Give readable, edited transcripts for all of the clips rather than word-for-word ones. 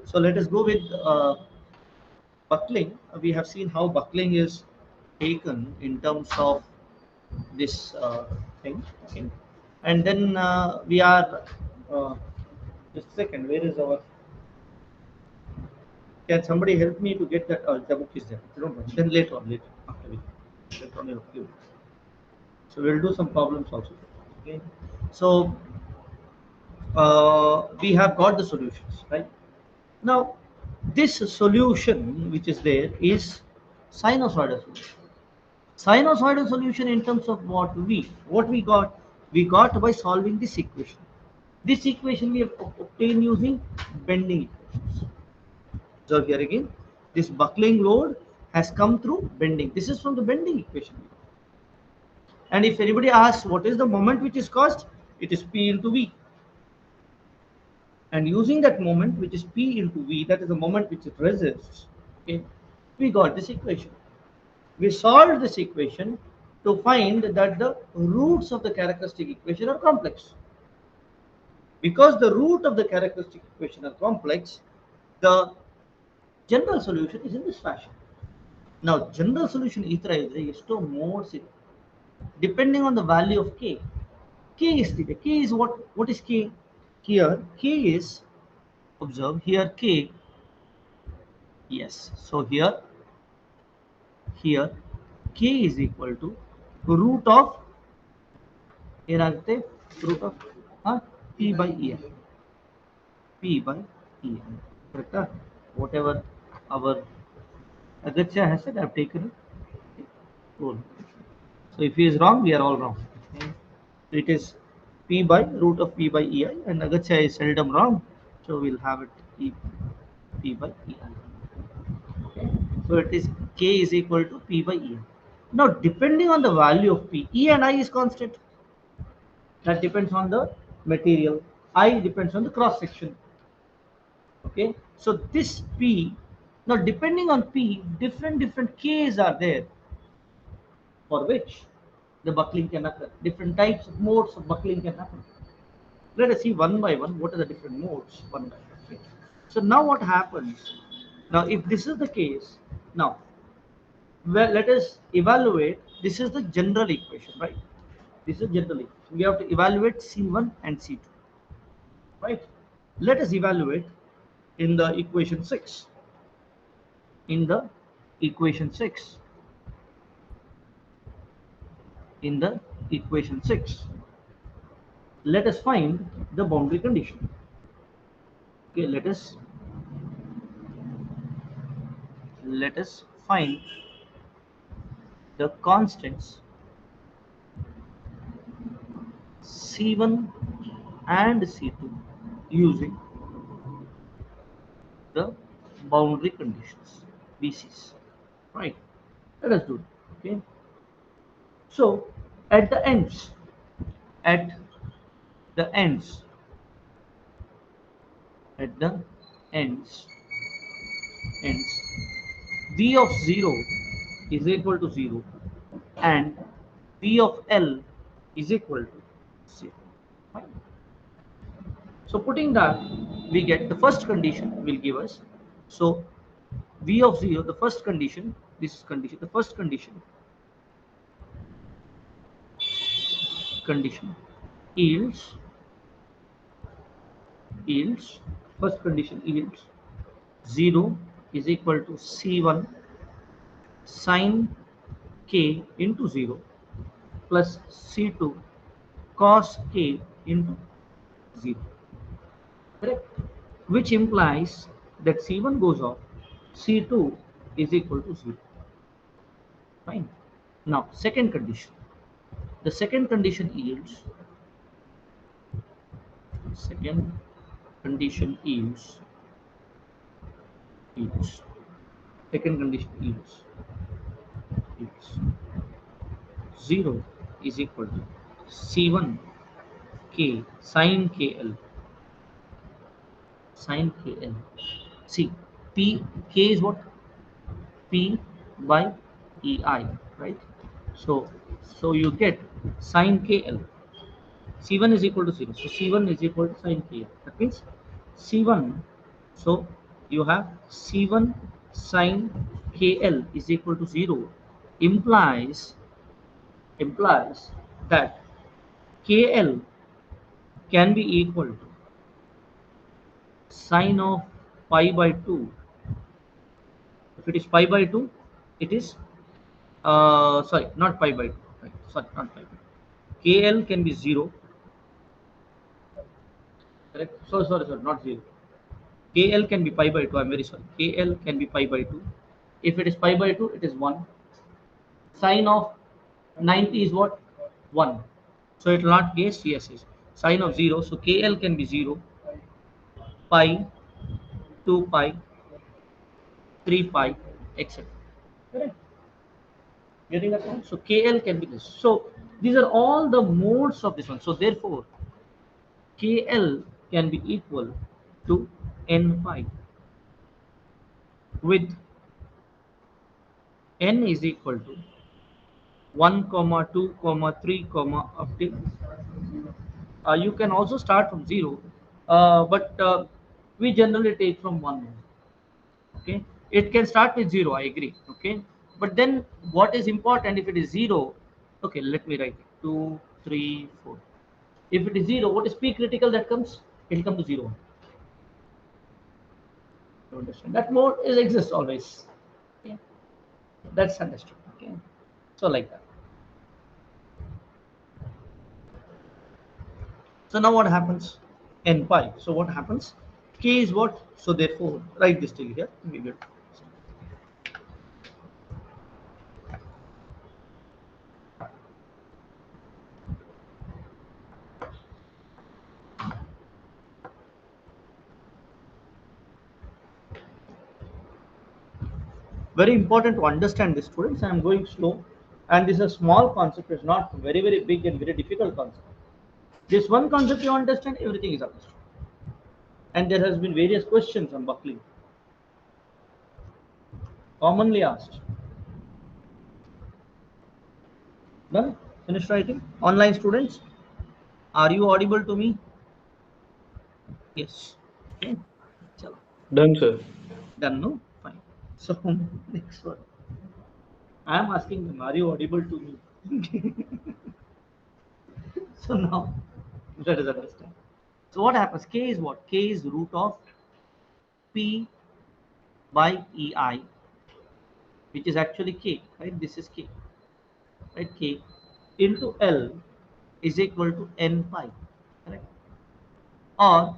So let us go with buckling. We have seen how buckling is taken in terms of this thing. Okay. And then we are just a second. Where is our? Can somebody help me to get that? The book is there. Don't worry. Then later on, after we later on, we'll. So we'll do some problems also. Okay. So we have got the solutions, right? Now, this solution which is there is sinusoidal solution. Sinusoidal solution in terms of what we got by solving this equation. This equation we have obtained using bending equations. So here again, this buckling load has come through bending. This is from the bending equation. And if anybody asks what is the moment which is caused, it is P into V. And using that moment, which is P into V, that is the moment which it resists, okay, we got this equation. We solved this equation to find that the roots of the characteristic equation are complex. Because the root of the characteristic equation are complex, the general solution is in this fashion. Now, general solution is to modes depending on the value of K. K is theta. K is what? What is K? Here, K is, observe, here K, yes. So here K is equal to root of root of P by E. P by E. Correct? Whatever our Agastya has said, I have taken it. Cool. So if he is wrong, we are all wrong. Okay. It is P by root of P by EI, and Agastya is seldom wrong. So we'll have it P by EI. Okay. So it is K is equal to P by EI. Now, depending on the value of P, E and I is constant. That depends on the material. I depends on the cross section. Okay. So this P, now depending on P, different Ks are there for which the buckling can occur. Different types of modes of buckling can happen. Let us see one by one what are the different modes one by one. Okay. So now what happens? Now if this is the case, now well, let us evaluate. This is the general equation, right? This is general equation. We have to evaluate C1 and C2, right? Let us evaluate in the equation 6. In the equation 6. In the equation 6. Let us find the boundary condition. Okay, let us find the constants C1 and C2 using the boundary conditions BCs, right? Let us do it. Okay, so at the ends at the ends at the ends V of 0 is equal to 0 and V of L is equal to 0. Right? So putting that, we get the first condition will give us, so V of 0, the first condition, this condition, the first condition yields first condition yields 0 is equal to C1 sine K into 0 plus C2 cos K into 0. Correct? Which implies that C1 goes off, C2 is equal to 0. Fine. Now, second condition. The second condition yields second condition yields second condition yields 0 is equal to C1 K sin KL sin KL. See, P K is what? P by EI, right? So you get sin KL. C1 is equal to 0. So C1 is equal to sin KL. That means C1. So you have C1 sine KL is equal to 0 implies that KL can be equal to sine of pi by 2. If it is pi by 2, it is sorry, not pi by 2. Right, sorry, not pi by 2. KL can be 0. Correct. So sorry, not 0. KL can be pi by 2. I'm very sorry. KL can be pi by 2. If it is pi by 2, it is 1. Sine of 90 is what? 1. So it will not guess, yes. Sine of 0. So KL can be 0, pi, 2 pi, 3 pi, etc. Correct. Getting that point? So KL can be this. So these are all the modes of this one. So therefore, KL can be equal to n pi with n is equal to 1 comma 2 comma 3 comma up till you can also start from 0, but we generally take from 1. Okay, it can start with 0, I agree. Okay, but then what is important, if it is 0, okay, let me write it 2 3 4. If it is 0, what is p critical that comes? It will come to 0. You understand that mode is exists always. Okay, that's understood. Okay, so like that. So now what happens? N pi. So what happens? K is what? So therefore, write this till here. We will. Very important to understand this, students. I am going slow, and this is a small concept. It's not very big and very difficult concept. This one concept you understand, everything is understood. And there has been various questions on buckling, commonly asked. Done? Finished writing? Online students, are you audible to me? Yes. Okay. Chalo. Done, sir. Done, no? Fine. So next one. I am asking them, are you audible to me? So now let us understand. So what happens? K is what? K is root of P by EI, which is actually K, right? This is K, right? K into L is equal to N pi, correct? Or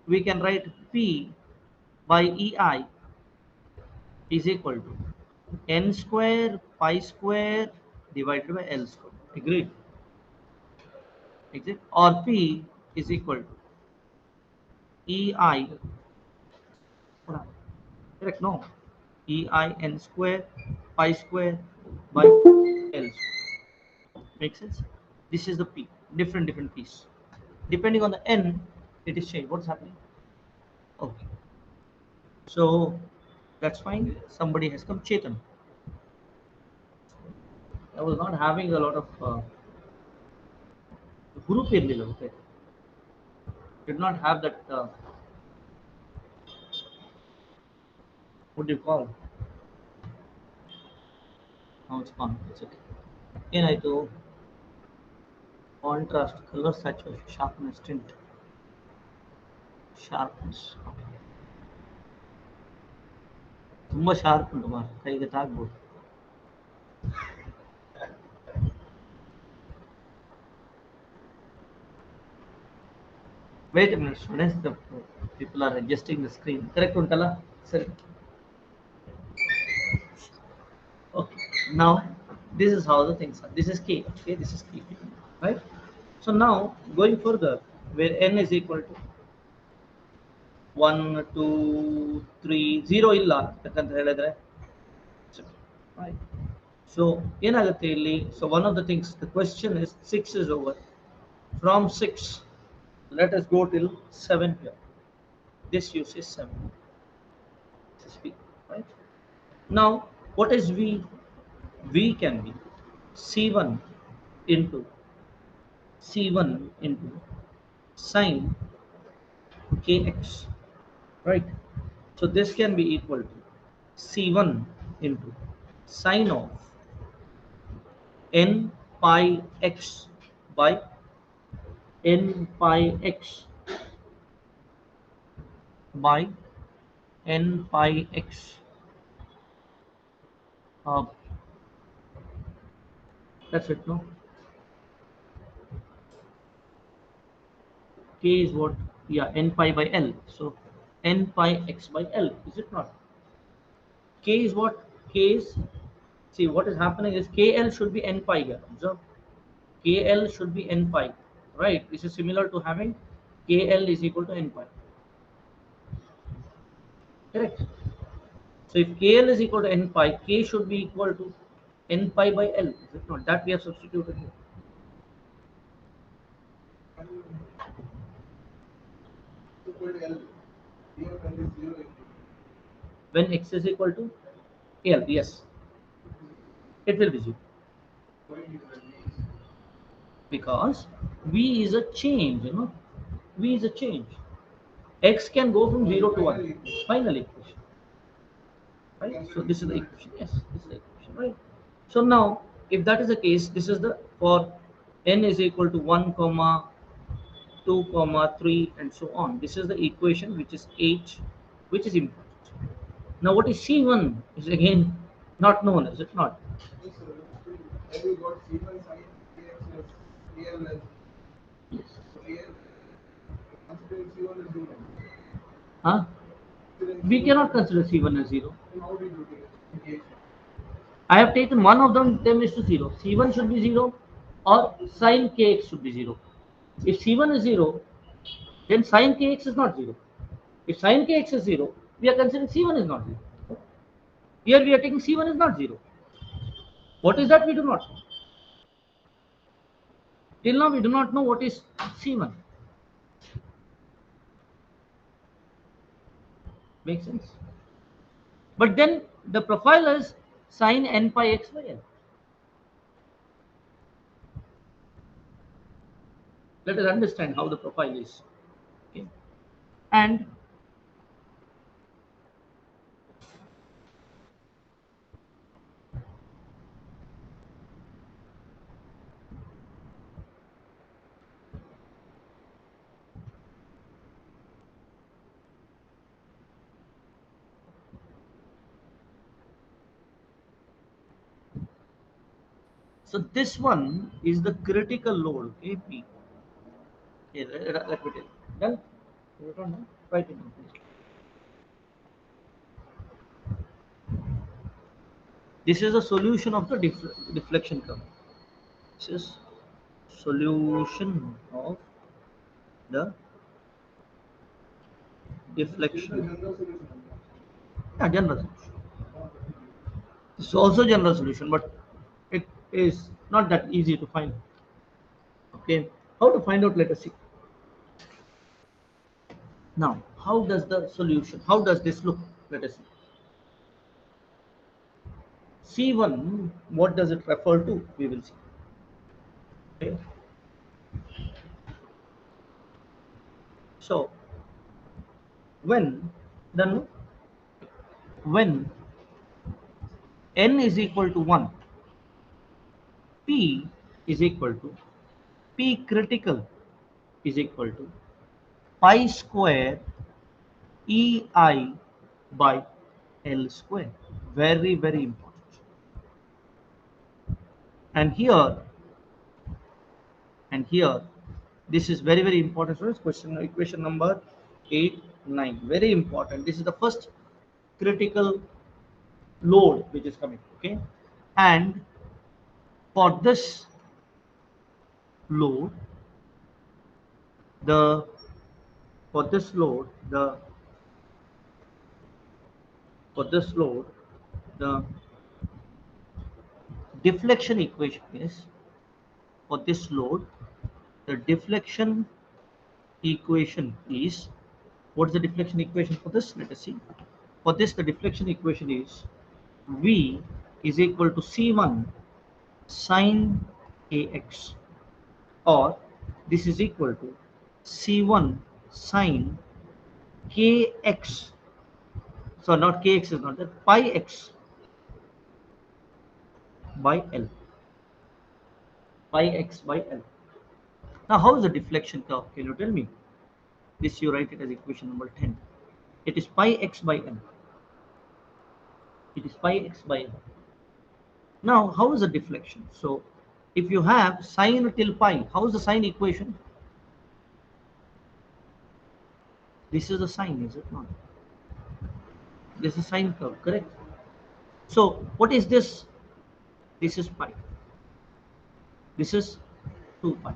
we can write P by EI is equal to N square pi square divided by L square. Agreed? Exit? Or P is equal to EI, correct? No. EI N square pi square by L square. Make sense? This is the P, different P's. Depending on the N, it is changed. What's happening? Okay. So that's fine. Somebody has come. Chetan. I was not having a lot of Guru Pirlila. Okay. Did not have that. What do you call? Now it's gone. It's okay. ಏನಾಯ್ತು contrast colour saturation sharpness tint sharpness ತುಂಬ sharp ಉಂಟು ಮಾರ ಕೈಗೆ ತಾಗ್ಬೋದು wait a minute students, the people are adjusting the screen correct untala sir. Okay, now this is how the things are. This is K. Okay, this is K, right? So now going further, where n is equal to 1 2 3 0 ಇಲ್ಲ ಯಾಕಂತ ಹೇಳಿದ್ರೆ right. So ಏನಾಗುತ್ತೆ ಇಲ್ಲಿ, so one of the things, the question is 6 is over. From 6 let us go till 7 here. This uses 7. This is V, right? Now what is V? V can be C1 into C1 into sine kx. right? So this can be equal to C1 into sine of n pi x by n pi x by n pi x. Uh, that's it, no? K is what? Yeah, n pi by L. So n pi x by L, is it not? K is what? K is, see what is happening is KL should be n pi here. Observe. KL should be n pi, right? This is similar to having KL is equal to n pi, correct? So if KL is equal to n pi, K should be equal to n pi by L, is it not? That we have substituted here. When x is equal to L, yes, it will be 0 because V is a change, V is a change. X can go from 0 to 1. Final equation, right? So this is the equation. Yes, this is the equation, right? So now, if that is the case, this is the for n is equal to 1 comma 2 comma 3 and so on. This is the equation which is H, which is important. Now what is C1 is again not known, is it not? Huh? We cannot consider C1 as 0. I have taken one of them is to 0. C1 should be 0 or sin kx should be 0. If C1 is 0, then sin kx is not 0. If sin kx is 0, we are considering C1 is not 0. Here we are taking C1 is not 0. What is that? We do not know. Till now we do not know what is C1. Makes sense? But then the profile is sin n pi x by n. Let us understand how the profile is. Okay. And so this one is the critical load, okay, P. Okay, let me tell you. Done? You don't know? Write it down, please. This is a solution of the deflection curve. This is solution of the deflection. Yeah, general solution. It's also general solution, but it is not that easy to find. Okay, how to find out? Let us see. Now, how does the solution? How does this look? Let us see. C1. What does it refer to? We will see. Okay. So when then when n is equal to 1, P is equal to P critical is equal to pi square EI by L square. Very, very important. And here, and here, this is very, very important. So it's equation number 8, 9. Very important. This is the first critical load which is coming. Okay. And for this load, the for this load, the for this load, the deflection equation is for this load, the deflection equation is, what's the deflection equation for this? Let us see. For this, the deflection equation is V is equal to C1 sine AX, or this is equal to C1 sine kx, so not kx is not that, pi x by L, pi x by L. Now how is the deflection curve? Can you tell me? This you write it as equation number 10. It is pi x by L. It is pi x by L. Now how is the deflection? So if you have sine till pi, how is the sine equation? This is the sine, is it not? This is sine curve, correct? So what is this? This is pi. This is 2 pi.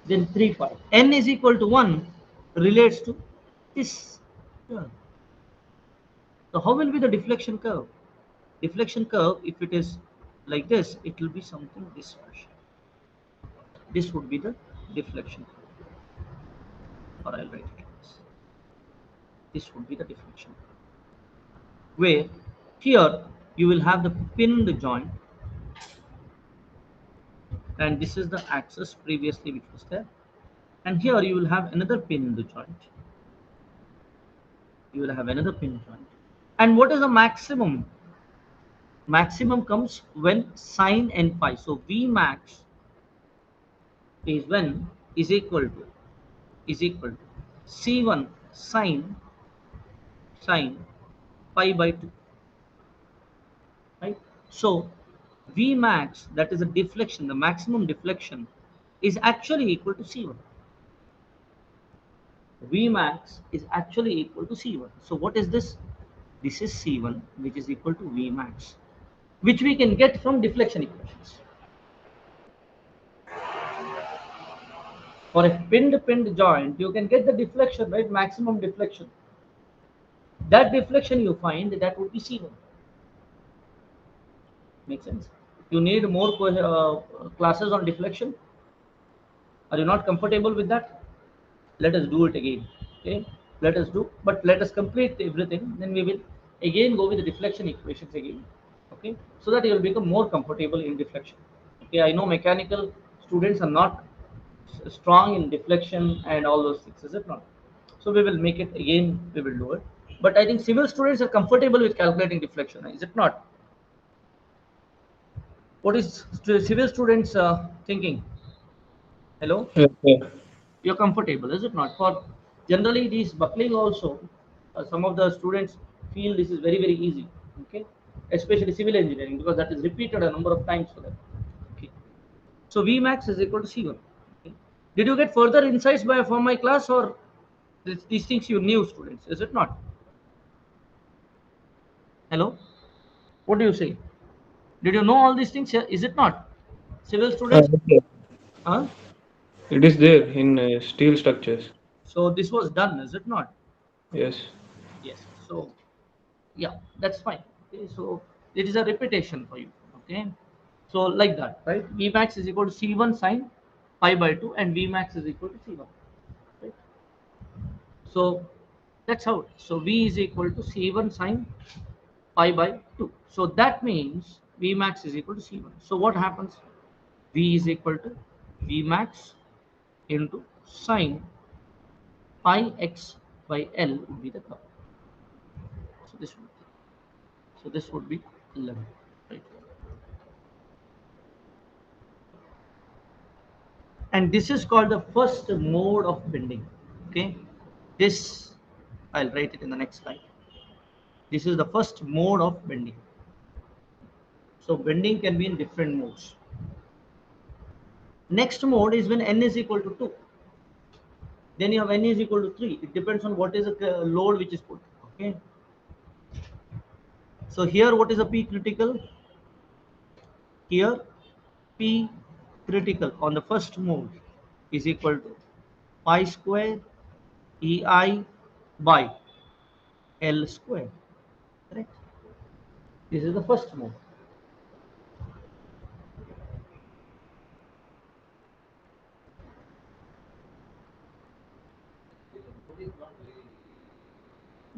Then 3 pi. N is equal to 1 relates to this curve. So how will be the deflection curve? Deflection curve, if it is like this, it will be something this fashion. This would be the deflection curve. Or I'll write it like this. This would be the deflection curve. Where here you will have the pinned joint, and this is the axis previously which was there, and here you will have another pin in the joint. You will have another pin joint. And what is the maximum? Maximum comes when sine and pi. So V max is when is equal to C1 sine pi by 2, right? So V max, that is a deflection, the maximum deflection is actually equal to C1. V max is actually equal to C1. So what is this? This is C1, which is equal to V max, which we can get from deflection equations. For a pinned joint, you can get the deflection, right? Maximum deflection. That deflection you find, that would be C1. Make sense? You need more classes on deflection. Are you not comfortable with that? Let us do it again. Okay, let us do, but let us complete everything. Then we will again go with the deflection equations again. Okay, so that you will become more comfortable in deflection. Okay, I know mechanical students are not strong in deflection and all those things, is it not? So we will make it again. We will do it. But I think civil students are comfortable with calculating deflection, is it not? What is civil students thinking? Hello? Yes, sir. You're comfortable, is it not? For generally these buckling also, some of the students feel this is very, very easy. Okay? Especially civil engineering, because that is repeated a number of times for them. Okay. So Vmax is equal to C1. Okay. Did you get further insights from my class, or these things you knew, students? Is it not? Hello? What do you say? Did you know all these things? Is it not? Civil students? Okay. Huh? It is there in steel structures. So this was done, is it not? Yes. Yes. So yeah, that's fine. Okay, so it is a repetition for you. Okay, so like that, right? Vmax is equal to C1 sine pi by 2, and Vmax is equal to C1, right? So that's how it is. So V is equal to C1 sine pi by 2. So that means Vmax is equal to C1. So what happens? V is equal to Vmax into sine pi x by L would be the curve. So this would be 11, right? And this is called the first mode of bending. Okay, this I'll write it in the next slide. This is the first mode of bending. So bending can be in different modes. Next mode is when n is equal to 2. Then you have n is equal to 3. It depends on what is the load which is put. Okay, so here what is a p critical? Here p critical on the first mode is equal to pi square ei by L square. Correct? This is the first mode.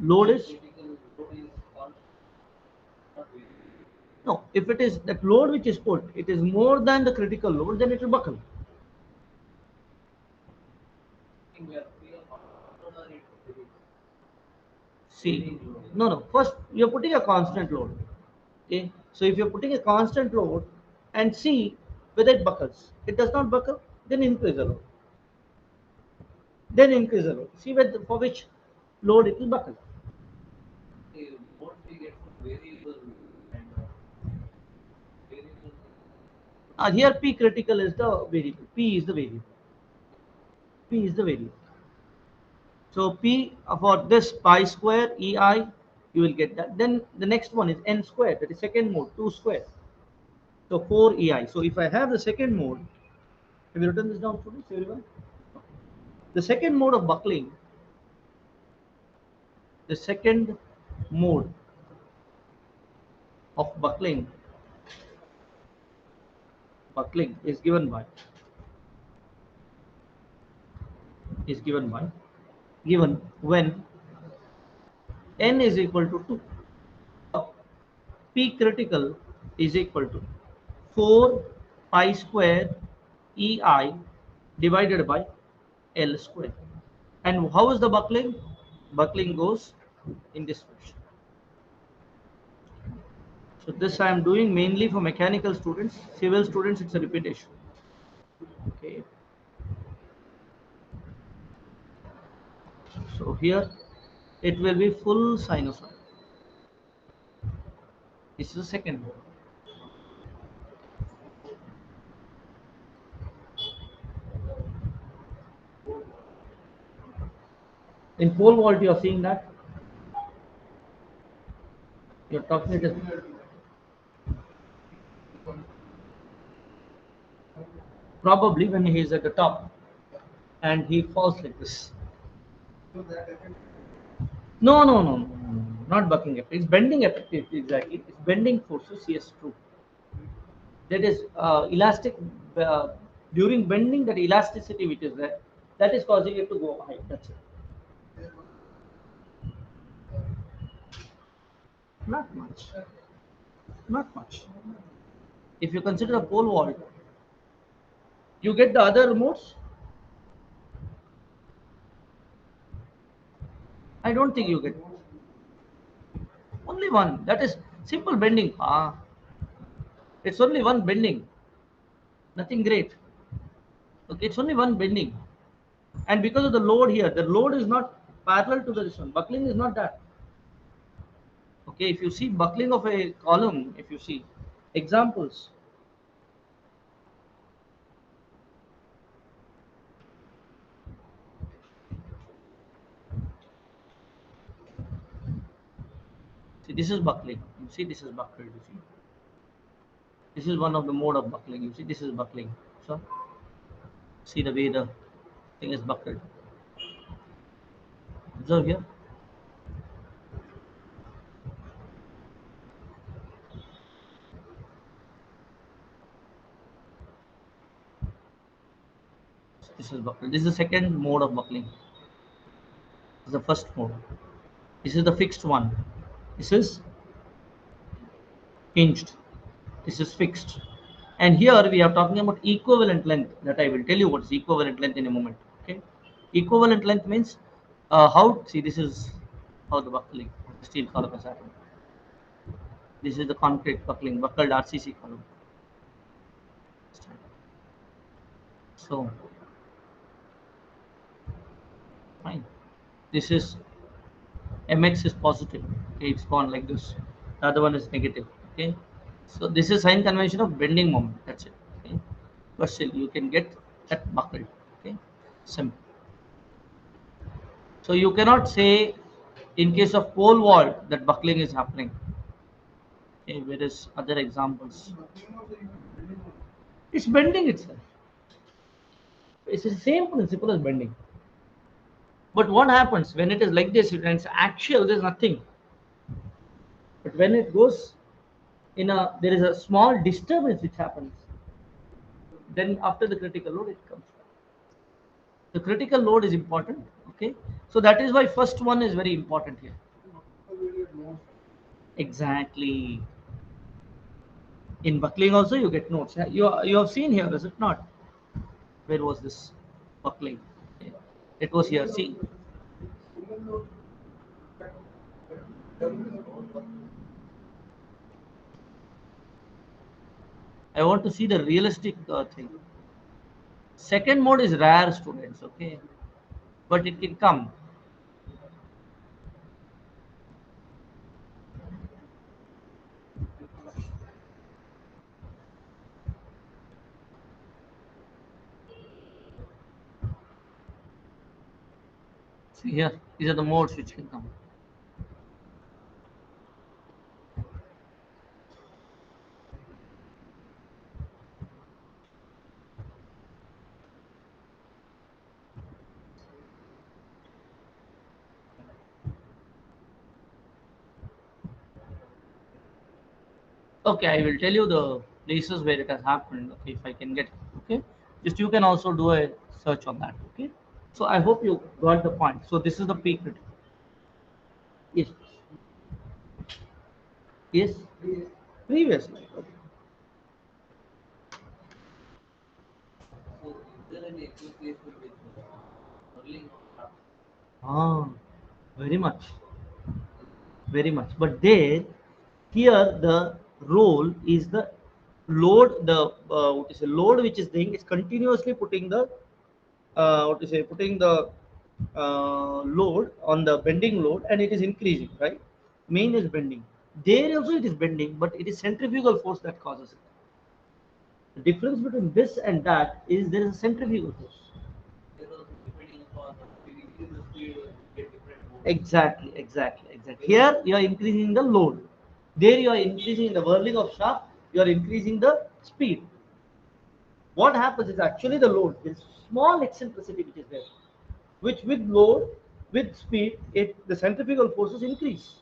Load is, no, if it is that load which is put, it is more than the critical load, then it will buckle. See, no. First, you're putting a constant load. Okay. So if you're putting a constant load and see whether it buckles, it does not buckle, then increase the load. Then increase the load. See whether, for which load it will buckle. Here P critical is the variable. P is the variable. P is the variable. So P for this pi square EI, you will get that. Then the next one is N square, that is second mode, 2 square. So 4 EI. So if I have the second mode, have you written this down, students, everyone? The second mode of buckling, the second mode of buckling is given when N is equal to 2. P critical is equal to 4 pi square EI divided by L square. And how is the buckling? Buckling goes in this fashion. So this I am doing mainly for mechanical students. Civil students, it's a repetition. Okay. So here it will be full sinusoid. This is the second mode. In pole vault, you are seeing that you're talking it is probably when he is at the top and he falls like this. No, not bucking effect. It's bending effect. Exactly. It's bending forces. Yes, true. That is elastic. Uh, During bending, that elasticity which is there, that is causing it to go high. That's it. Not much. Not much. If you consider a pole vault, you get the other modes. I don't think you get only one. That is simple bending. It's only one bending. Nothing great. Okay, it's only one bending. And because of the load here, the load is not parallel to the this one. Buckling is not that. Okay, if you see buckling of a column, if you see examples, see this is buckling. You see this is buckled. You see this is one of the mode of buckling. You see this is buckling. So see the way the thing is buckled. Observe here. This is buckled. This is the second mode of buckling. This is the first mode. This is the fixed one. This is hinged. This is fixed. And here we are talking about equivalent length, that I will tell you what is equivalent length in a moment. Okay. Equivalent length means how, see this is how the buckling of the steel column is happening. This is the concrete buckling, buckled RCC column. So fine. This is mx is positive. Okay, it's gone like this. The other one is negative. Okay. So this is sign convention of bending moment. That's it. Okay. But still you can get that buckled. Okay. Simple. So you cannot say in case of pole vault that buckling is happening. Okay, whereas other examples, it's bending itself. It's the same principle as bending. But what happens when it is like this? When it's axial, there's nothing. But when it goes there is a small disturbance which happens. Then after the critical load, it comes. The critical load is important. Okay, so that is why first one is very important here. Exactly. In buckling also you get notes. Yeah, you have seen here, is it not? Where was this buckling? It was here. See, I want to see the realistic thing. Second mode is rare, students, okay, but it can come. See here, these are the modes which can come. Okay, I will tell you the places where it has happened. Okay, if I can get it. Okay, just you can also do a search on that. Okay, so I hope you got the point. So this is the peak critic. Yes, yes, previously. Okay. Ah, very much, very much. But there, here the role is the load. The what is a load which is doing is continuously putting the what to say putting the load on the bending load, and it is increasing, right? Main is bending. There also it is bending, but it is centrifugal force that causes it. The difference between this and that is there is a centrifugal force. Exactly, exactly, exactly. Here you are increasing the load. There you are increasing the whirling of shaft. You are increasing the speed. What happens is actually the load. There is small eccentricity which is there, which with load, with speed, it the centrifugal forces increase.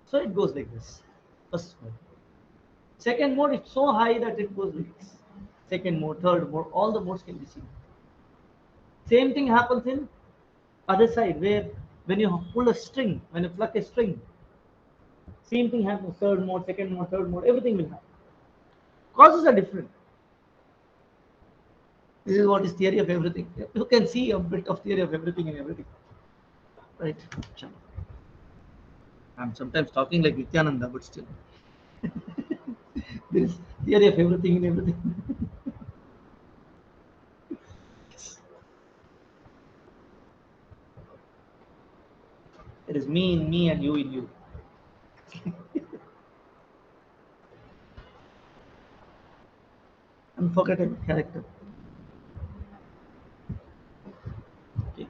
So it goes like this. First mode. Second mode, it's so high that it goes like this. Second mode, third mode, all the modes can be seen. Same thing happens in other side where when you pull a string, when you pluck a string, same thing happens. Third mode, second mode, third mode, everything will happen. Causes are different. This is what is theory of everything. You can see a bit of theory of everything in everything. Right. I'm sometimes talking like Nityananda, but still. There is theory of everything in everything. There is me in me and you in you. Unforgettable character. Okay.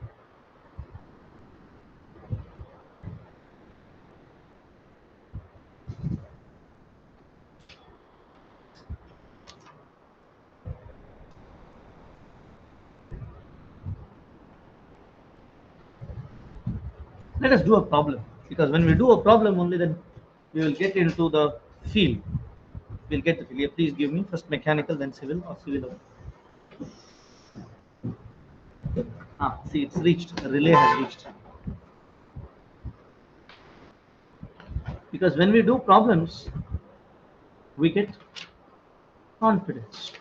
Let us do a problem, because when we do a problem only then we will get into the field. We'll get the field. Yeah, please give me first mechanical, then civil or civil. Ah, see, it's reached. The relay has reached. Because when we do problems, we get confidence.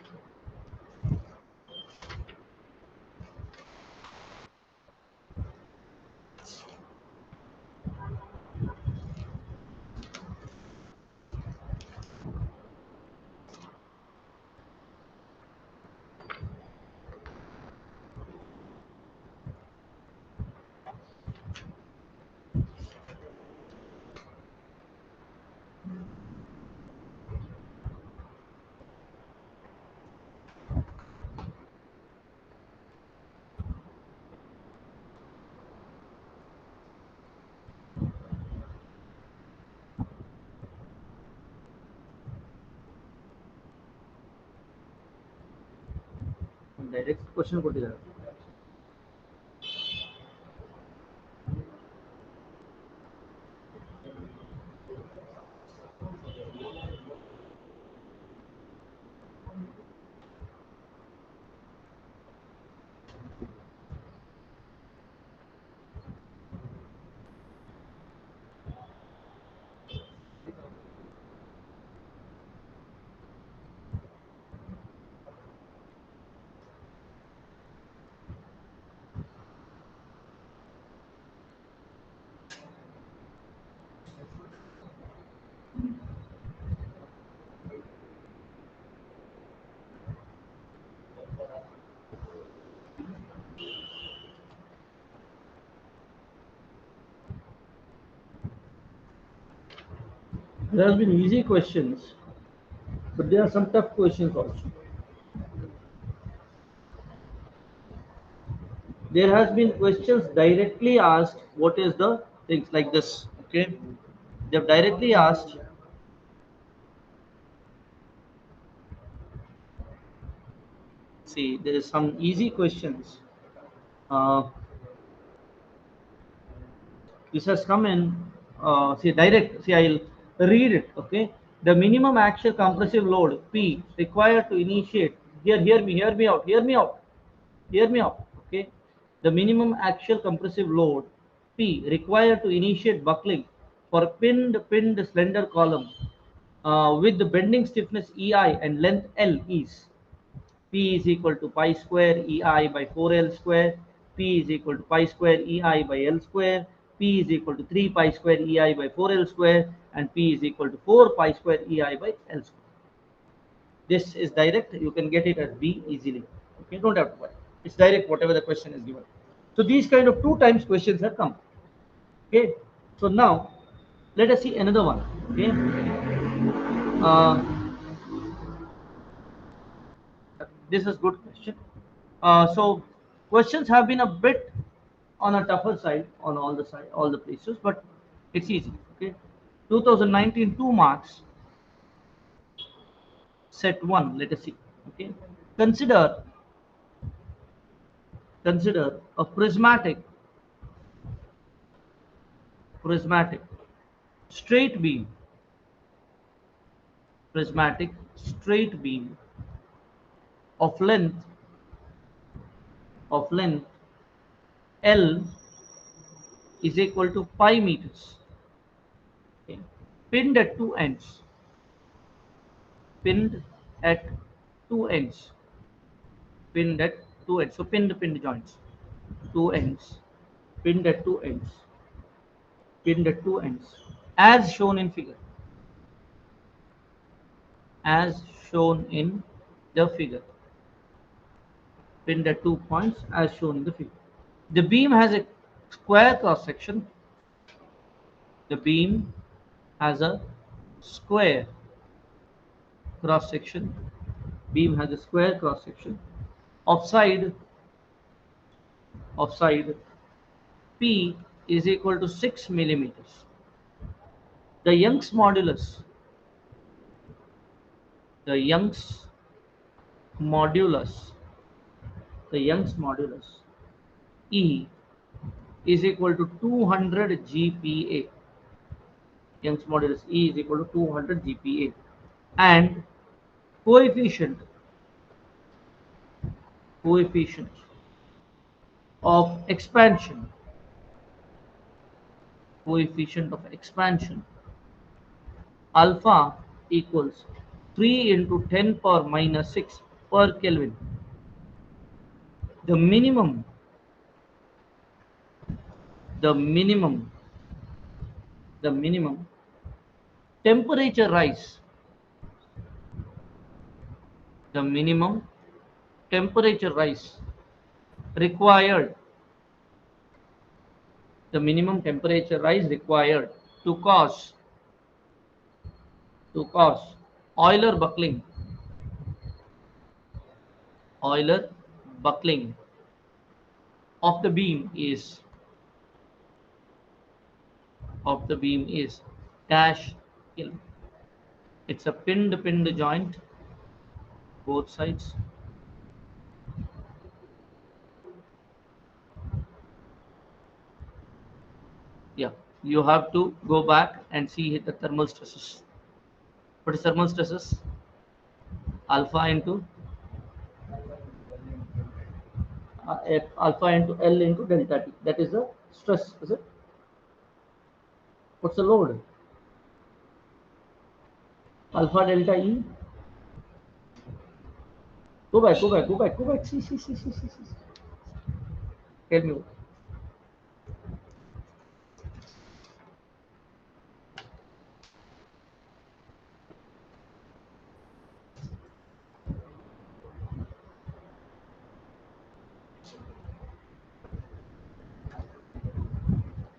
Direct question ಕೊಟ್ಟಿದ್ದಾರೆ. There have been easy questions, but there are some tough questions also. There has been questions directly asked what is the things like this. Okay, they have directly asked. See, there is some easy questions. Uh, this has come in. See, direct. See, I'll read it. Okay, the minimum axial compressive load P required to initiate. Here, hear me out. Hear me out. Hear me out. Okay, the minimum axial compressive load P required to initiate buckling for pinned slender column with the bending stiffness EI and length L is P is equal to pi square EI by 4L square, P is equal to pi square EI by L square, P is equal to 3 pi square EI by 4L square, and P is equal to 4 pi square EI by L square. This is direct. You can get it as B easily. Okay, don't have to worry. It's direct whatever the question is given. So these kind of two times questions have come. Okay. So now let us see another one. Okay. Uh, this is good question. So questions have been a bit on a tougher side on all the places, but it's easy. Okay. 2019 2 marks set 1. Let us see. Okay. Consider consider a prismatic straight beam prismatic straight beam of length L is equal to pi meters. Okay. Pinned at two ends. Pinned at two ends. Pinned at two ends. So pinned joints. Two ends. Pinned at two ends. Pinned at two ends. As shown in figure. As shown in the figure. Pinned at 2 points as shown in the figure. The beam has a square cross section. The beam has a square cross section. Beam has a square cross section of side P is equal to 6 millimeters. The Young's modulus, the Young's modulus, the Young's modulus E is equal to 200 GPa. Young's modulus E is equal to 200 GPa, and coefficient coefficient of expansion coefficient of expansion alpha equals 3 into 10 power minus 6 per Kelvin. The minimum the minimum the minimum temperature rise the minimum temperature rise required the minimum temperature rise required to cause Euler buckling Euler buckling of the beam is dash Kelvin. It's a pinned joint, both sides. Yeah, you have to go back and see the thermal stresses. What is thermal stresses? Alpha into alpha into L into delta T. That is the stress, is it? What's the load? Alpha delta E. Go back. See. Tell me what.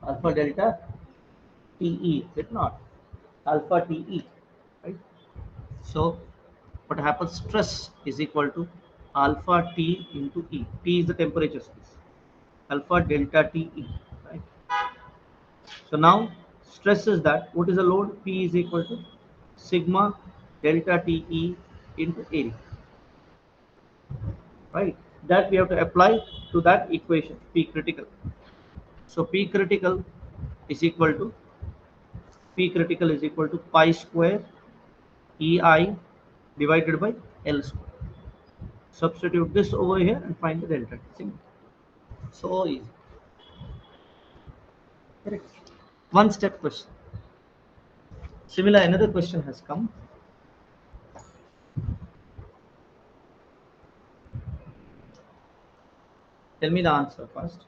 Alpha delta TE, is it not? alpha TE, right? So what happens? Stress is equal to alpha T into E. T is the temperature space. Alpha delta TE, right? So now stress is that what is the load? P is equal to sigma delta TE into area, right? That we have to apply to that equation P critical. So P critical is equal to pi square EI divided by L square. Substitute this over here and find the delta T. Simple. So easy. Correct. One step question. Similar, another question has come. Tell me the answer first.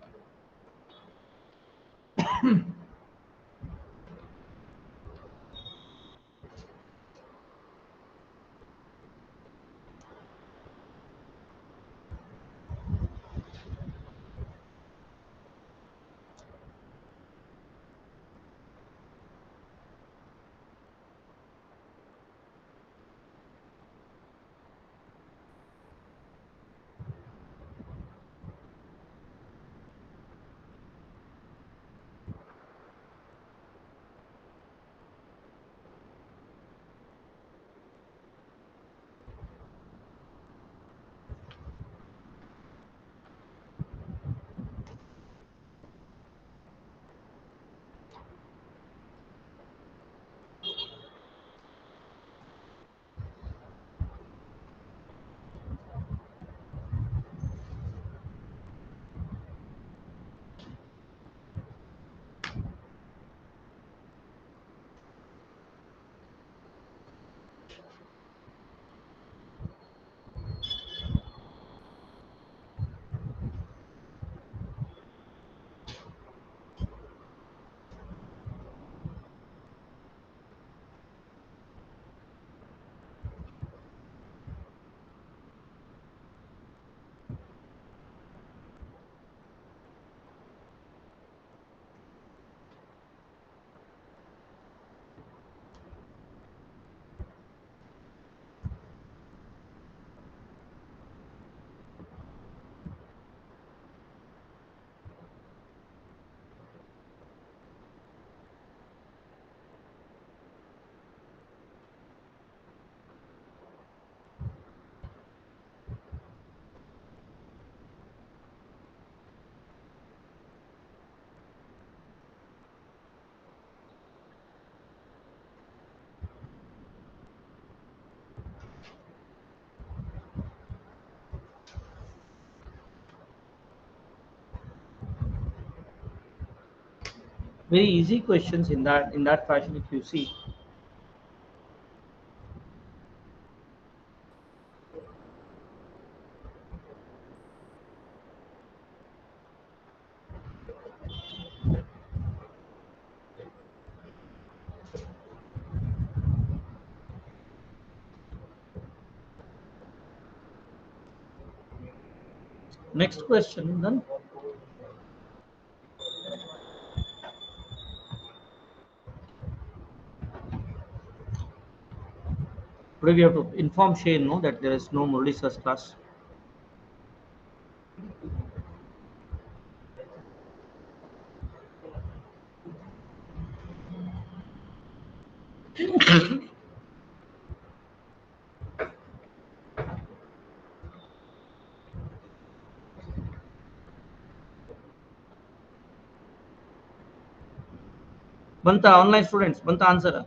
Very easy questions in that fashion if you see. Next question then. Today we have to inform Shane no that there is no Murali's class. Banta online students, Banta answer.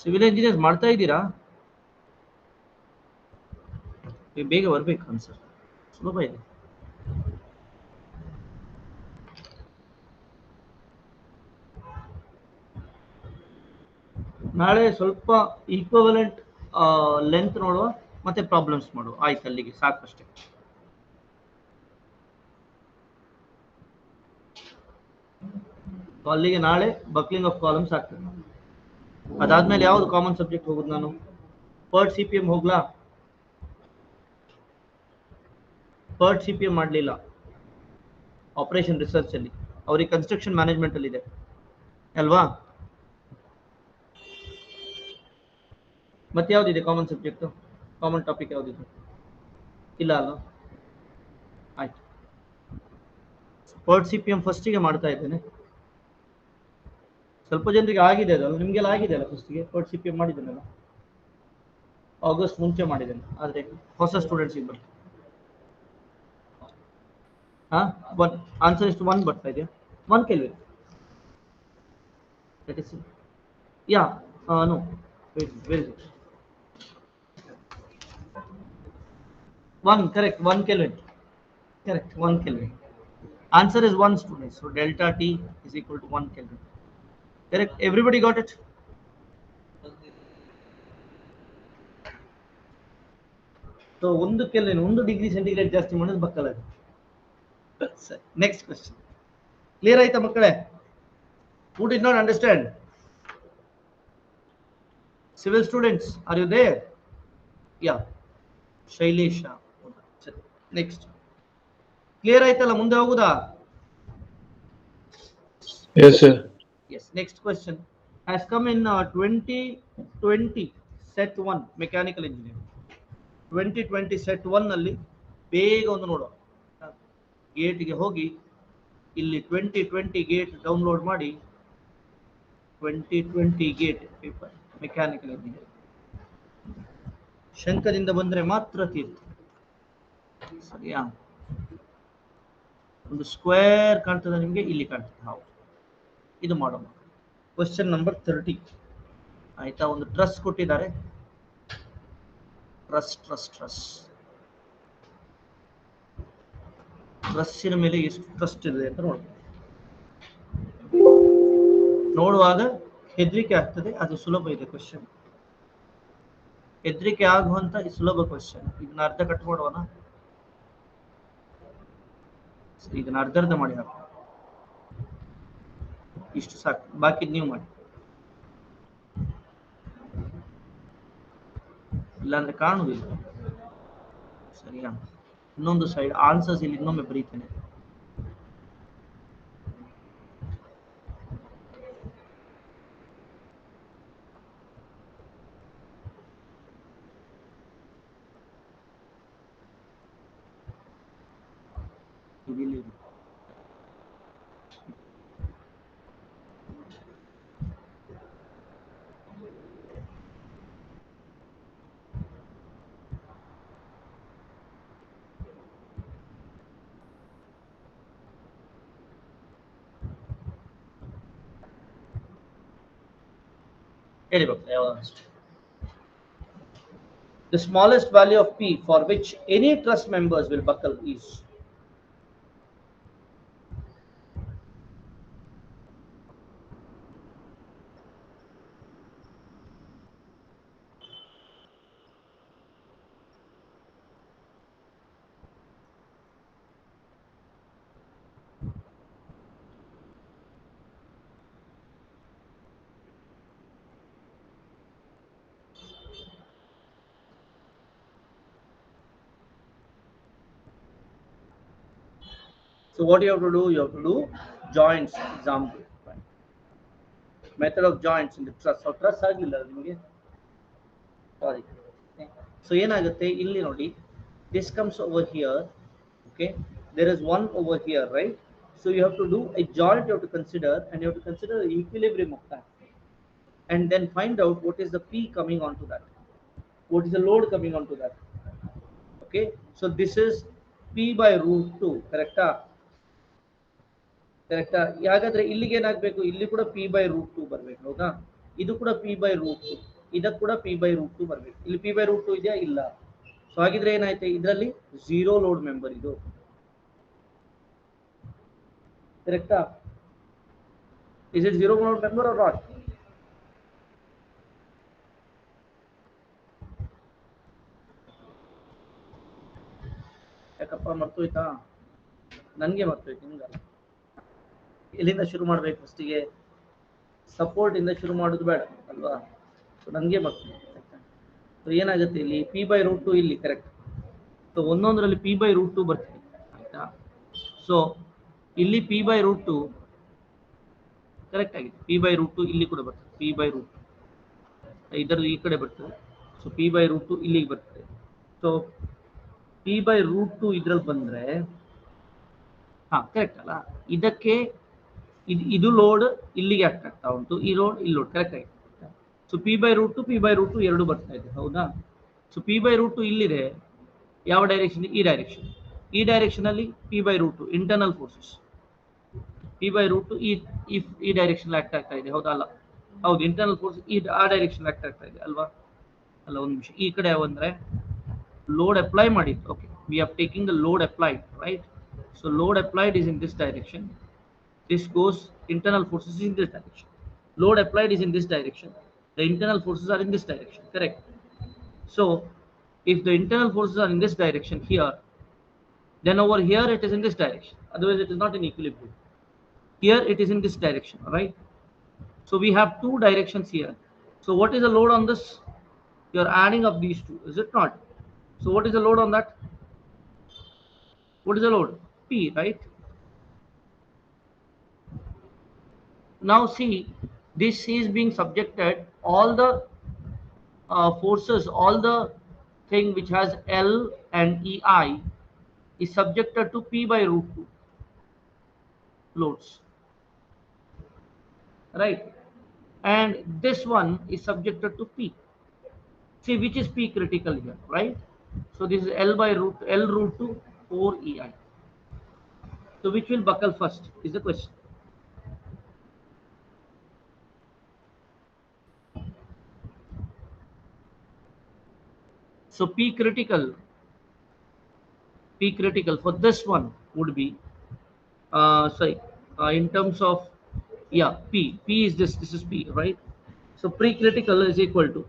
Civil engineers ಮಾಡ್ತಾ ಇದ್ದೀರಾ? ಬೇಗ ಬರ್ಬೇಕು answer, ಸುಲಭ ಇದೆ. ನಾಳೆ ಸ್ವಲ್ಪ equivalent length ನೋಡುವ ಮತ್ತೆ ಪ್ರಾಬ್ಲಮ್ಸ್ ಮಾಡುವ, ಆಯ್ತು ಅಲ್ಲಿಗೆ ಸಾಕಷ್ಟೇ. ಅಲ್ಲಿಗೆ ನಾಳೆ ಬಕ್ಲಿಂಗ್ ಆಫ್ ಕಾಲಮ್ಸ್ ಆಗ್ತದೆ. ಅದಾದ್ಮೇಲೆ ಯಾವ್ದು ಕಾಮನ್ ಸಬ್ಜೆಕ್ಟ್ ಹೋಗುದು ನಾನು? ಪರ್ಟ್ CPM ಹೋಗ್ಲಾ? PERT CPM ಮಾಡಲಿಲ್ಲ ಆಪರೇಷನ್ ರಿಸರ್ಚ್ ಅಲ್ಲಿ, ಅವ್ರಿಗೆ ಕನ್ಸ್ಟ್ರಕ್ಷನ್ ಮ್ಯಾನೇಜ್ಮೆಂಟ್ ಅಲ್ಲಿ ಇದೆ ಅಲ್ವಾ. ಮತ್ತೆ ಯಾವ್ದಿದೆ ಕಾಮನ್ ಸಬ್ಜೆಕ್ಟ್, ಕಾಮನ್ ಟಾಪಿಕ್ ಯಾವ್ದಿದೆ? ಇಲ್ಲ ಅಲ್ಲ. ಆಯ್ತು, PERT CPM ಫಸ್ಟಿಗೆ ಮಾಡ್ತಾ ಇದ್ದೇನೆ. ಸ್ವಲ್ಪ ಜನರಿಗೆ ಆಗಿದೆ ಅದಲ್ಲ, ನಿಮ್ಗೆಲ್ಲ ಆಗಿದೆ ಅಲ್ಲ ಫಸ್ಟಿಗೆ PERT CPM ಮಾಡಿದ್ದೇನಲ್ಲ, ಆಗಸ್ಟ್ ಮುಂಚೆ ಮಾಡಿದ್ದೇನೆ, ಆದ್ರೆ ಹೊಸ ಸ್ಟೂಡೆಂಟ್ಸ್ ಬರ್ಲಿ. ಹಾ, ಒನ್ ಆನ್ಸರ್ ಇಷ್ಟು ಒನ್ ಬರ್ತಾ ಇದೆಯಾ? One kelvin, that is yeah no, very good. One, correct, 1 Kelvin. Correct, 1 Kelvin. Answer is 1 student. So delta T is equal to 1 Kelvin. Correct. Everybody got it? So 1 Kelvin, 1 degree centigrade ಜಾಸ್ತಿ ಮಾಡೋದು ಬಕ್ಕಲ. Next question. Clear ಆಯ್ತಾ ಮಕ್ಕಳೇ? Who did not understand? Civil students, are you there? Yeah. Shailesha. Next. Clear ಆಯ್ತಲ್ಲ, ಮುಂದೆ ಹೋಗುದಾ? Yes, sir. Yes, next question has come in 2020 set 1 mechanical engineering. 2020 set 1 ನಲ್ಲಿ ಬೇಗ ಒಂದು ನೋಡುವ. ಗೇಟ್ಗೆ ಹೋಗಿ ಇಲ್ಲಿ 2020 ಗೇಟ್ ಡೌನ್ಲೋಡ್ ಮಾಡಿ, 2020 ಗೇಟ್ ಪೇಪರ್ ಮೆಕ್ಯಾನಿಕಲ್ ಇಂಜಿನಿಯರಿಂಗ್ ಶಂಕದಿಂದ ಬಂದ್ರೆ ಮಾತ್ರ ತೀರ್ಥ. ಸರಿಯಾ? ಒಂದು ಸ್ಕ್ವೇರ್ ಕಾಣ್ತದೆ ನಿಮಗೆ, ಇಲ್ಲಿ ಕಾಣ್ತದೆ. ಹೌದು, ಇದು ಮಾಡೋಣ. Question number 30. ಆಯ್ತಾ? ಒಂದು ಟ್ರಸ್ ಕೊಟ್ಟಿದ್ದಾರೆ. ಟ್ರಸ್ಸಿನ ಮೇಲೆ ಎಷ್ಟು ಟ್ರಸ್ಟ್ ಇದೆ ಅಂತ ನೋಡುವಾಗ ಹೆದರಿಕೆ ಆಗ್ತದೆ, ಅದು ಸುಲಭ ಇದೆ ಕ್ವಶನ್. ಹೆದರಿಕೆ ಆಗುವಂತ ಈ ಸುಲಭ ಕ್ವಶನ್. ಇದನ್ನ ಅರ್ಧ ಕಟ್ ಮಾಡೋಣ, ಇದನ್ನ ಅರ್ಧ ಮಾಡಿ ಹಾಕಿ, ಇಷ್ಟು ಸಾಕು, ಬಾಕಿ ನೀವು ಮಾಡಿ, ಇಲ್ಲಾಂದ್ರೆ ಕಾಣುವುದಿಲ್ಲ. ಸರಿಯಾ? ಇನ್ನೊಂದು ಸೈಡ್ ಆನ್ಸರ್ಸ್ ಇಲ್ಲಿ ಇನ್ನೊಮ್ಮೆ ಬರೀತೇನೆ. ಇಲ್ಲಿ ಹೇಳಿ ಬರ್ತದೆ ಯಾವಾಗ. The smallest value of P for which any trust members will buckle is. So what you have to do? You have to do joints example. Method of joints in the truss. So truss ಆಗಿಲ್ಲ ನಿಮಗೆ, ಸಾರಿ. So ಏನಾಗುತ್ತೆ ಇಲ್ಲಿ ನೋಡಿ, this comes over here, okay, there is one over here, right? So you have to do a joint, you have to consider, and you have to consider the equilibrium of that, and then find out what is the P coming onto that, what is the load coming onto that. Okay, so this is P by root 2, ಕರೆಕ್ಟಾ? ಕರೆಕ್ಟಾ? ಹಾಗಾದ್ರೆ ಇಲ್ಲಿಗೆ ಏನಾಗಬೇಕು? ಇಲ್ಲಿ ಕೂಡ P by root 2 ಬರಬೇಕು, ಹೌದಾ? ಇದು ಕೂಡ P by root 2, ಇದಕ್ಕೆ ಕೂಡ P by root 2 ಬರಬೇಕು. ಇಲ್ಲಿ P by root 2 ಇದೆಯಾ? ಇಲ್ಲ. ಸೊ ಹಾಗಿದ್ರೆ ಏನಾಯ್ತು? ಇದರಲ್ಲಿ ಝೀರೋ ಲೋಡ್ ಮೆಂಬರ್ ಇದು, ಕರೆಕ್ಟಾ? Is it zero load member or not? ಯಾಕಪ್ಪ ಮರ್ತೋಯ್ತಾ? ನನಗೆ ಮರ್ತೋಯ್ತು, ನಿಮ್ಗಲ್ಲ. ಎಲ್ಲಿಂದ ಶುರು ಮಾಡ್ಬೇಕು ಫಸ್ಟಿಗೆ? ಸಪೋರ್ಟ್ ಇಂದ ಶುರು ಮಾಡೋದು ಬೇಡ ಅಲ್ವಾ? ಸೊ ನನಗೆ ಮರ್ತೋಯ್ತು. ಸೊ ಏನಾಗುತ್ತೆ ಇಲ್ಲಿ P by root 2 ಇಲ್ಲಿ, ಕರೆಕ್ಟ್? ಸೊ ಒಂದೊಂದರಲ್ಲಿ ಪಿ ಬೈ ರೂಟ್ ಟು ಬರ್ತಿದೆ ಆಯ್ತಾ. ಸೊ ಇಲ್ಲಿ P by root two correct ಆಗಿದೆ, ಪಿ ಬೈ ರೂಟ್ ಟು ಇಲ್ಲಿ ಕೂಡ ಬರ್ತದೆ, ಪಿ ಬೈ ರೂಟ್ ಇದರಲ್ಲಿ ಈ ಕಡೆ ಬರ್ತದೆ. So P by root two ಇಲ್ಲಿಗೆ ಬರ್ತದೆ. So P by root two ಇದ್ರಲ್ಲಿ ಬಂದ್ರೆ ಹಾ ಕರೆಕ್ಟ್ ಅಲ್ಲ, ಇದಕ್ಕೆ ಇದು ಲೋಡ್ ಇಲ್ಲಿಗೆ ಆಕ್ಟ್ ಆಗ್ತಾ ಉಂಟು, ಈ ಲೋಡ್ ಇಲ್ಲಿ ಲೋಡ್ ಕರೆಕ್ಟ್ ಆಗಿದೆ. So P by root two ಎರಡು ಬರ್ತಾ ಇದೆ ಹೌದಾ. So P by root two ಇಲ್ಲಿದೆ, ಯಾವ ಡೈರೆಕ್ಷನ್, ಈ ಡೈರೆಕ್ಷನ್, ಈ ಡೈರೆಕ್ಷನ್ ಅಲ್ಲಿ P by root two internal forces, P by root two ಈ ಡೈರೆಕ್ಷನ್ ಆಕ್ಟ್ ಆಗ್ತಾ ಇದೆ ಹೌದಾ. ಅಲ್ಲ ಹೌದು, ಇಂಟರ್ನಲ್ ಫೋರ್ಸ್ ಆ ಡೈರೆಕ್ಷನ್ ಆಕ್ಟ್ ಆಗ್ತಾ ಇದೆ ಅಲ್ವಾ. ಅಲ್ಲ ಒಂದು ನಿಮಿಷ, ಈ ಕಡೆ ಬಂದ್ರೆ load apply ಮಾಡಿದ್ದು, okay, we are taking the load applied, right? So load applied is in this direction, this goes, internal forces is in this direction, load applied is in this direction, the internal forces are in this direction, correct? So if the internal forces are in this direction here, then over here it is in this direction, otherwise it is not in equilibrium. Here it is in this direction, right? So we have two directions here. So what is the load on this? You are adding up these two, is it not? So what is the load on that? What is the load? P, right? Now see, this is being subjected, all the forces, all the thing which has L and EI is subjected to P by root 2 loads, right? And this one is subjected to P. See which is P critical here, right? So this is L by L root 2 4 EI. So which will buckle first is the question. So P critical for this one would be sorry, in terms of, yeah, P is this is P, right? So pre critical is equal to,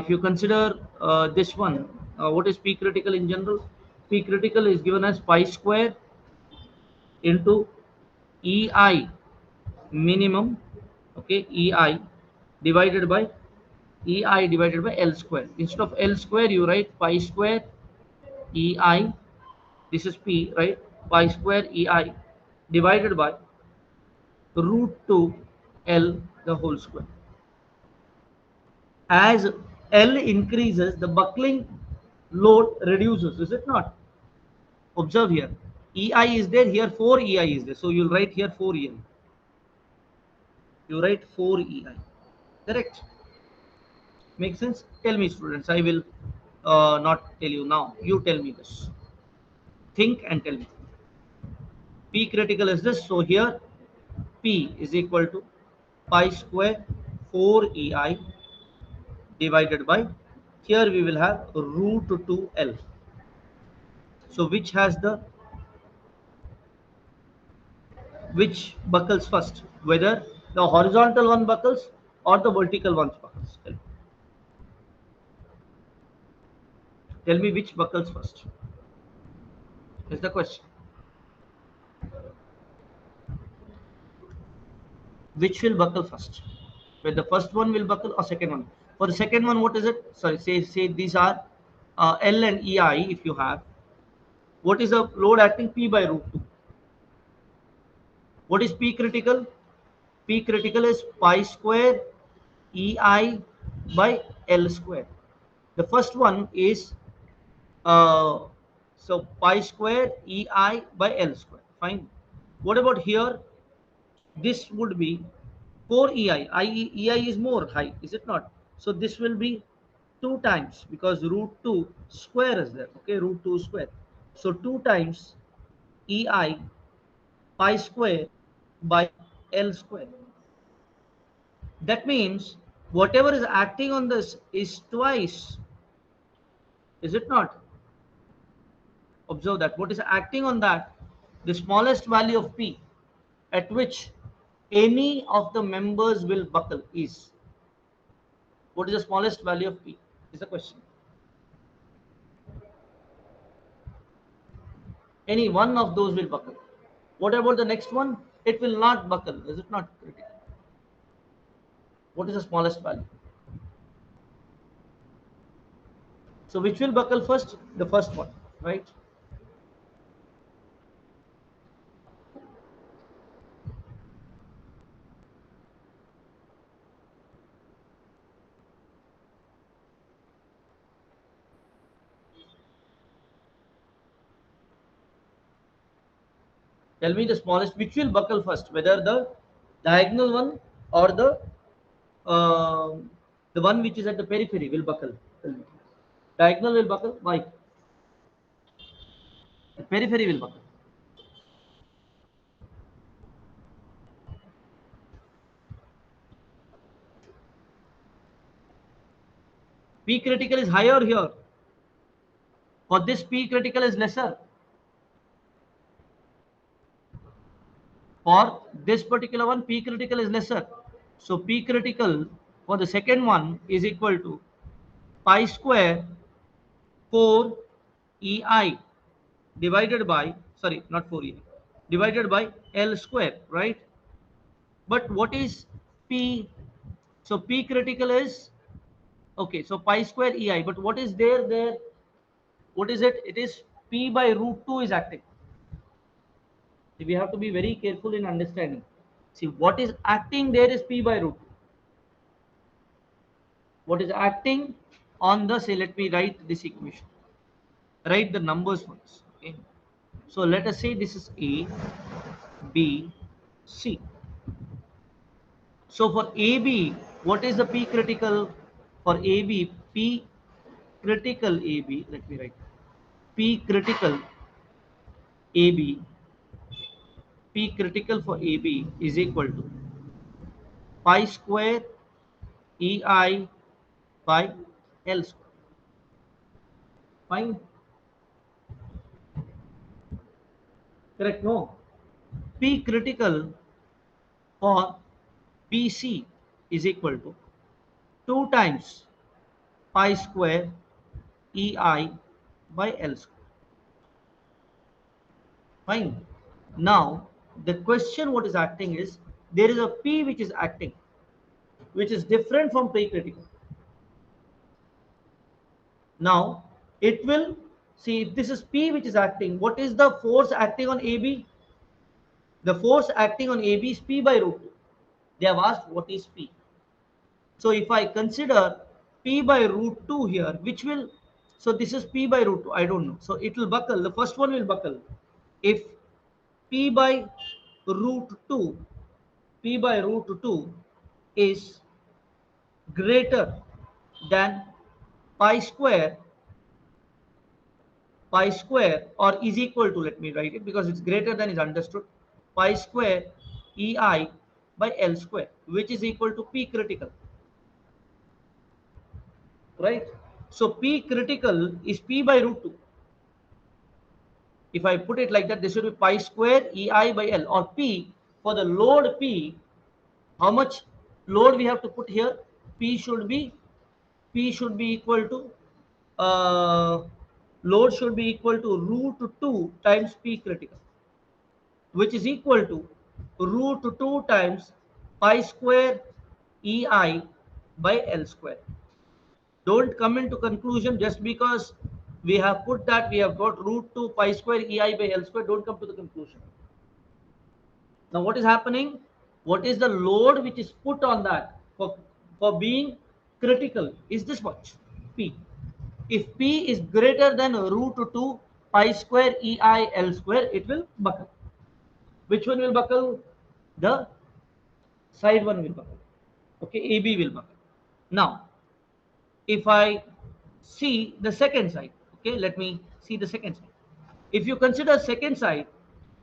if you consider this one, what is P critical in general? P critical is given as pi square into EI minimum, okay, EI divided by L square. Instead of L square you write pi square EI, this is P, right? Pi square EI divided by root 2 L the whole square. As L increases, the buckling load reduces, is it not? Observe here, EI is there, here 4 EI is there, so you'll write here 4 EI. You write 4 EI, correct? Make sense? Tell me, students. I will not tell you now. You tell me this. Think and tell me. P critical is this. So here P is equal to pi square 4 EI divided by, here we will have root 2 L. So which buckles first? Whether the horizontal one buckles or the vertical one buckles? Tell me which buckles first. Is the question. Which will buckle first? Whether the first one will buckle or second one. For the second one, what is it? Sorry, say these are L and EI. If you have, what is the load acting? P by root 2. What is P critical? P critical is pi square EI by L square. The first one is so pi square EI by L square. Fine. What about here? This would be 4 EI. EI is more high, is it not? So this will be 2 times, because root 2 square is there. Okay, root 2 square. So 2 times EI pi square by L square. That means whatever is acting on this is twice, is it not? Observe that. What is acting on that? The smallest value of P at which any of the members will buckle is. What is the smallest value of P? Is the question. Any one of those will buckle. What about the next one? It will not buckle. Is it not critical? What is the smallest value? So which will buckle first? The first one, right? Tell me the smallest, which will buckle first, whether the diagonal one or the one which is at the periphery will buckle. Tell me. Diagonal will buckle. Why? The periphery will buckle. P critical is higher here. For this, P critical is lesser. For this particular one, P critical is lesser. So P critical for the second one is equal to pi square 4 EI divided by, sorry, not 4 EI, divided by L square, right? But what is P? So P critical is, okay, so pi square EI, but what is there? What is it? It is P by root 2 is acting. We have to be very careful in understanding. See, what is acting there is P by root 2. What is acting on the, say, let me write this equation. Write the numbers once. Okay. So let us say this is A, B, C. So for AB, what is the P critical? For AB, P critical AB, let me write. P critical AB, P critical for AB is equal to pi square EI by L square. Fine. Correct? No. P critical for BC is equal to 2 times pi square EI by L square. Fine. Now, the question what is acting is there is a P which is acting, which is different from P critical. Now, it will see if this is P which is acting. What is the force acting on AB? The force acting on AB is P by root 2. They have asked what is P. So if I consider P by root 2 here, which will, so this is P by root 2, I don't know. So it will buckle, the first one will buckle. If P by root 2, P by root 2 is greater than pi square, pi square or is equal to, let me write it because it's greater than is understood, pi square EI by L square, which is equal to P critical. Right? So P critical is P by root 2. If I put it like that, this should be pi square EI by L, or P for the load P. How much load we have to put here? P should be equal to load should be equal to root 2 times P critical, which is equal to root 2 times pi square EI by L square. Don't come into conclusion just because we have put that we have got root 2 pi square EI by L square. Don't come to the conclusion. Now what is happening? What is the load which is put on that for being critical? Is this much? P. If P is greater than root 2 pi square EI L square, it will buckle. Which one will buckle? The side one will buckle. Okay, AB will buckle. Now, if I see the second side, okay, let me see the second side. If you consider second side,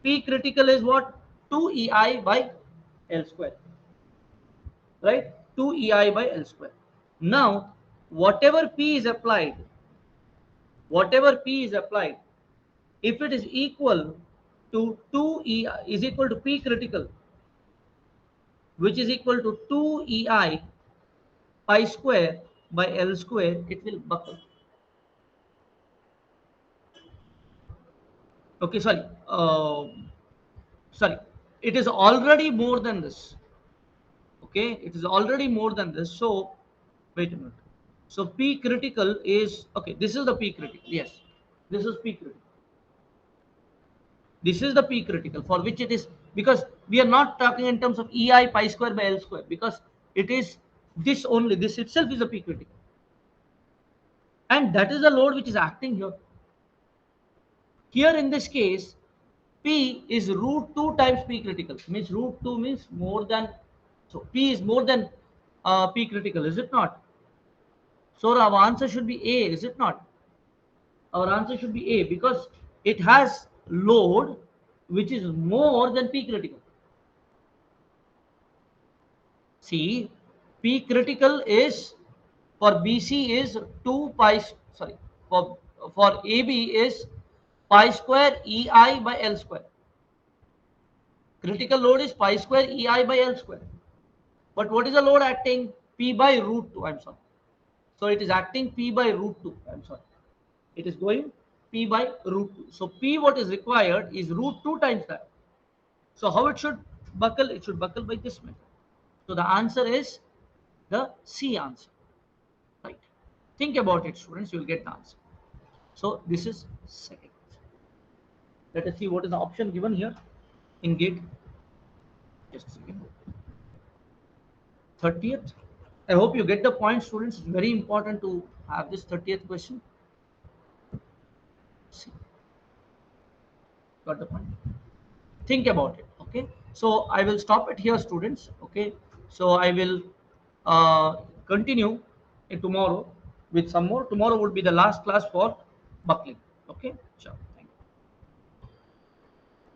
P critical is what? 2 EI by L square, right? 2 EI by L square. Now, whatever P is applied, whatever P is applied, if it is equal to 2 EI is equal to P critical, which is equal to 2 EI pi square by L square, it will buckle. Okay, sorry. Sorry. It is already more than this. Okay, it is already more than this. So, wait a minute. So P critical is, okay, this is the P critical. Yes, this is P critical. This is the P critical for which it is, because we are not talking in terms of EI pi square by L square, because it is this only, this itself is a P critical. And that is the load which is acting here. Here in this case, P is root 2 times P critical. Means root 2 means more than, so P is more than P critical, is it not? So our answer should be A, is it not? Our answer should be A because it has load which is more than P critical. See, P critical is for BC is 2 pi, sorry, for AB is pi square EI by L square. Critical load is pi square EI by L square. But what is the load acting? P by root 2, I'm sorry. So it is acting P by root 2, I'm sorry. It is going P by root 2. So P what is required is root 2 times that. So how it should buckle? It should buckle by this method. So the answer is the C answer, right? Think about it, students, you will get the answer. So this is second. Let us see what is the option given here in gate. Just a second. 30th. I hope you get the point, students. It's very important to have this 30th question. See, got the point? Think about it. Okay. So I will stop it here, students. Okay. So I will continue tomorrow with some more. Tomorrow would be the last class for buckling. Okay. Sure.